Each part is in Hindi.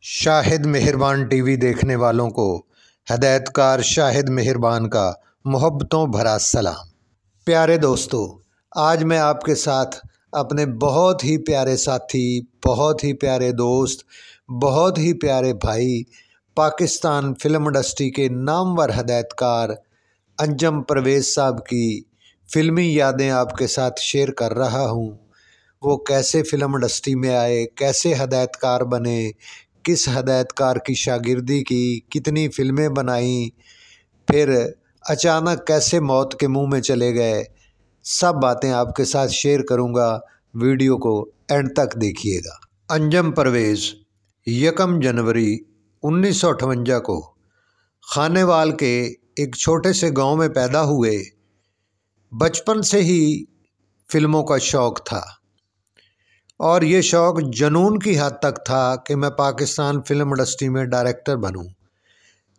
शाहिद मेहरबान टीवी देखने वालों को हदायतकार शाहिद मेहरबान का मोहब्बतों भरा सलाम। प्यारे दोस्तों, आज मैं आपके साथ अपने बहुत ही प्यारे साथी, बहुत ही प्यारे दोस्त, बहुत ही प्यारे भाई, पाकिस्तान फिल्म इंडस्ट्री के नामवर हदायतकार अंजम परवेज़ साहब की फ़िल्मी यादें आपके साथ शेयर कर रहा हूँ। वो कैसे फ़िल्म इंडस्ट्री में आए, कैसे हदायतकार बने, किस हदायतकार की शागिर्दी की, कितनी फ़िल्में बनाई, फिर अचानक कैसे मौत के मुंह में चले गए, सब बातें आपके साथ शेयर करूंगा। वीडियो को एंड तक देखिएगा। अंजम परवेज़ 1 जनवरी 1958 को खानेवाल के एक छोटे से गांव में पैदा हुए। बचपन से ही फिल्मों का शौक़ था और ये शौक़ जुनून की हद तक था कि मैं पाकिस्तान फिल्म इंडस्ट्री में डायरेक्टर बनूं।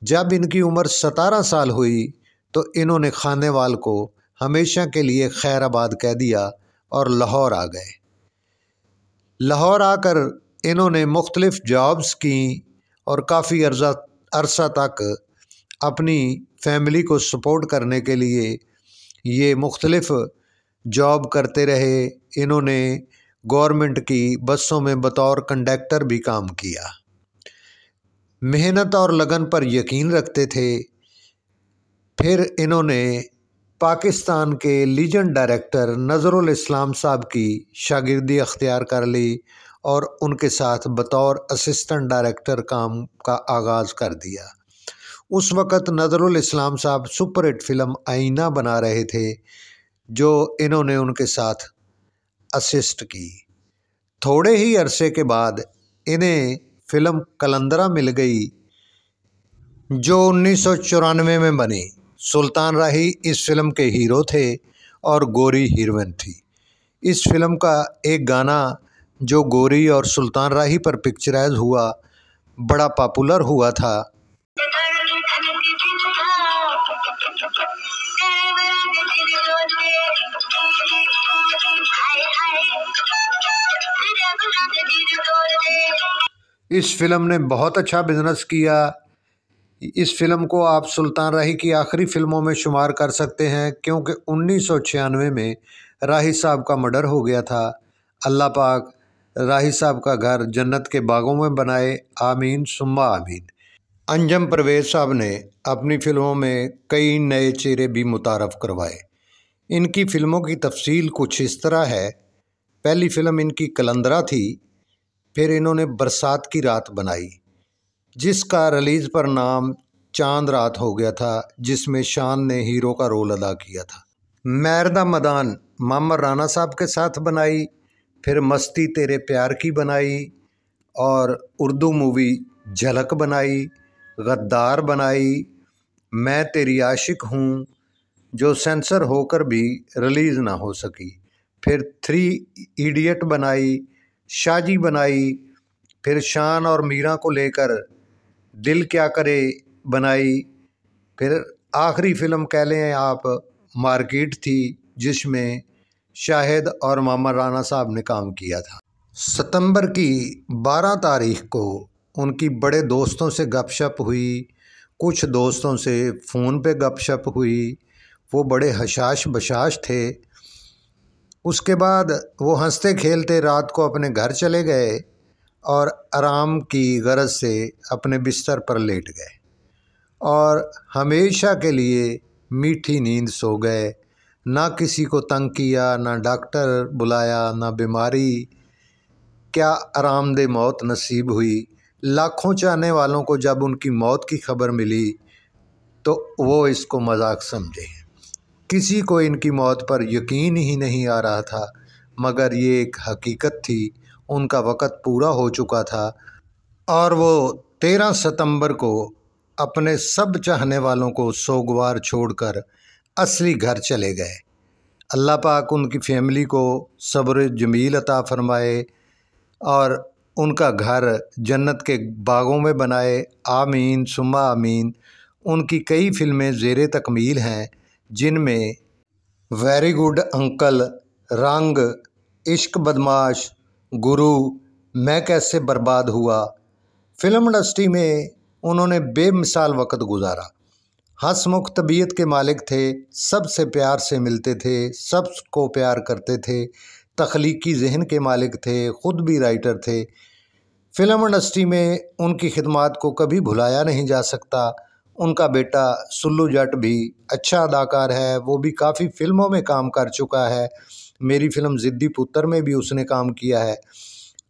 जब इनकी उम्र 17 साल हुई तो इन्होंने खानेवाल को हमेशा के लिए खैराबाद कह दिया और लाहौर आ गए। लाहौर आकर इन्होंने मुख्तलिफ़ जॉब्स की और काफ़ी अरसा तक अपनी फैमिली को सपोर्ट करने के लिए ये मुख्तलिफ़ जॉब करते रहे। इन्होंने गवर्नमेंट की बसों में बतौर कंडक्टर भी काम किया। मेहनत और लगन पर यकीन रखते थे। फिर इन्होंने पाकिस्तान के लीजेंड डायरेक्टर नज़रुल इस्लाम साहब की शागिर्दी अख्तियार कर ली और उनके साथ बतौर असिस्टेंट डायरेक्टर काम का आगाज़ कर दिया। उस वक़्त नज़रुल इस्लाम साहब सुपरहिट फिल्म आईना बना रहे थे, जो इन्होंने उनके साथ असिस्ट की। थोड़े ही अरसे के बाद इन्हें फ़िल्म कलंदरा मिल गई, जो 1994 में बनी। सुल्तान राही इस फिल्म के हीरो थे और गौरी हीरोइन थी। इस फिल्म का एक गाना जो गौरी और सुल्तान राही पर पिक्चराइज हुआ, बड़ा पॉपुलर हुआ था। इस फिल्म ने बहुत अच्छा बिजनेस किया। इस फिल्म को आप सुल्तान राही की आखिरी फिल्मों में शुमार कर सकते हैं, क्योंकि 1996 में राही साहब का मर्डर हो गया था। अल्लाह पाक राही साहब का घर जन्नत के बागों में बनाए, आमीन सुम्मा आमीन। अंजम परवेज़ साहब ने अपनी फ़िल्मों में कई नए चेहरे भी मुतारफ़ करवाए। इनकी फ़िल्मों की तफसील कुछ इस तरह है। पहली फ़िल्म इनकी कलंदरा थी। फिर इन्होंने बरसात की रात बनाई, जिसका रिलीज़ पर नाम चांद रात हो गया था, जिसमें शान ने हीरो का रोल अदा किया था। मैरदा मदान मामर राना साहब के साथ बनाई। फिर मस्ती तेरे प्यार की बनाई और उर्दू मूवी झलक बनाई, गद्दार बनाई, मैं तेरी आशिक हूँ, जो सेंसर होकर भी रिलीज़ ना हो सकी। फिर 3 इडियट बनाई, शाजी बनाई। फिर शान और मीरा को लेकर दिल क्या करे बनाई। फिर आखिरी फ़िल्म कह लें आप मार्केट थी, जिसमें शाहिद और मामर राना साहब ने काम किया था। सितंबर की 12 तारीख को उनकी बड़े दोस्तों से गपशप हुई, कुछ दोस्तों से फ़ोन पे गपशप हुई। वो बड़े हशाश बशाश थे। उसके बाद वो हंसते खेलते रात को अपने घर चले गए और आराम की गरज से अपने बिस्तर पर लेट गए और हमेशा के लिए मीठी नींद सो गए। ना किसी को तंग किया, ना डॉक्टर बुलाया, ना बीमारी। क्या आरामदेह मौत नसीब हुई। लाखों चाहने वालों को जब उनकी मौत की खबर मिली तो वो इसको मजाक समझे। किसी को इनकी मौत पर यकीन ही नहीं आ रहा था, मगर ये एक हकीकत थी। उनका वक़्त पूरा हो चुका था और वो 13 सितंबर को अपने सब चाहने वालों को सोगवार छोड़कर असली घर चले गए। अल्लाह पाक उनकी फैमिली को सब्र जमील अता फरमाए और उनका घर जन्नत के बागों में बनाए, आमीन सुम्मा आमीन। उनकी कई फ़िल्में ज़ेरे तकमील हैं, जिनमें वेरी गुड अंकल, रंग, इश्क बदमाश, गुरु, मैं कैसे बर्बाद हुआ, फिल्म इंडस्ट्री में उन्होंने बेमिसाल वक्त गुजारा। हंसमुख तबीयत के मालिक थे, सबसे प्यार से मिलते थे, सबको प्यार करते थे, तख्लीकी जहन के मालिक थे, ख़ुद भी राइटर थे। फिल्म इंडस्ट्री में उनकी खिदमात को कभी भुलाया नहीं जा सकता। उनका बेटा सुल्लू जट भी अच्छा अदाकार है, वो भी काफ़ी फ़िल्मों में काम कर चुका है। मेरी फ़िल्म ज़िद्दी पुत्र में भी उसने काम किया है।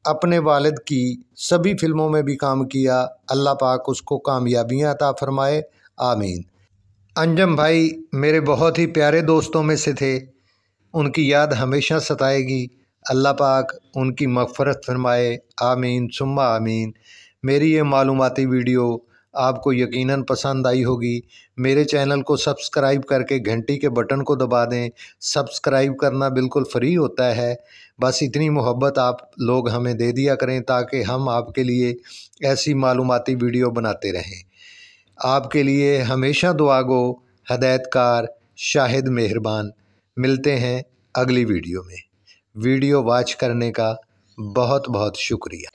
अपने वालिद की सभी फ़िल्मों में भी काम किया। अल्लाह पाक उसको कामयाबियाँ अता फरमाए, आमीन। अंजम भाई मेरे बहुत ही प्यारे दोस्तों में से थे, उनकी याद हमेशा सताएगी। अल्लाह पाक उनकी मग़फ़रत फरमाए, आमीन सुम्मा आमीन। मेरी ये मालूमाती वीडियो आपको यकीनन पसंद आई होगी। मेरे चैनल को सब्सक्राइब करके घंटी के बटन को दबा दें। सब्सक्राइब करना बिल्कुल फ्री होता है। बस इतनी मोहब्बत आप लोग हमें दे दिया करें ताकि हम आपके लिए ऐसी मालूमाती वीडियो बनाते रहें। आपके लिए हमेशा दुआ गो, हदायतकार, शाहिद मेहरबान। मिलते हैं अगली वीडियो में। वीडियो वॉच करने का बहुत बहुत शुक्रिया।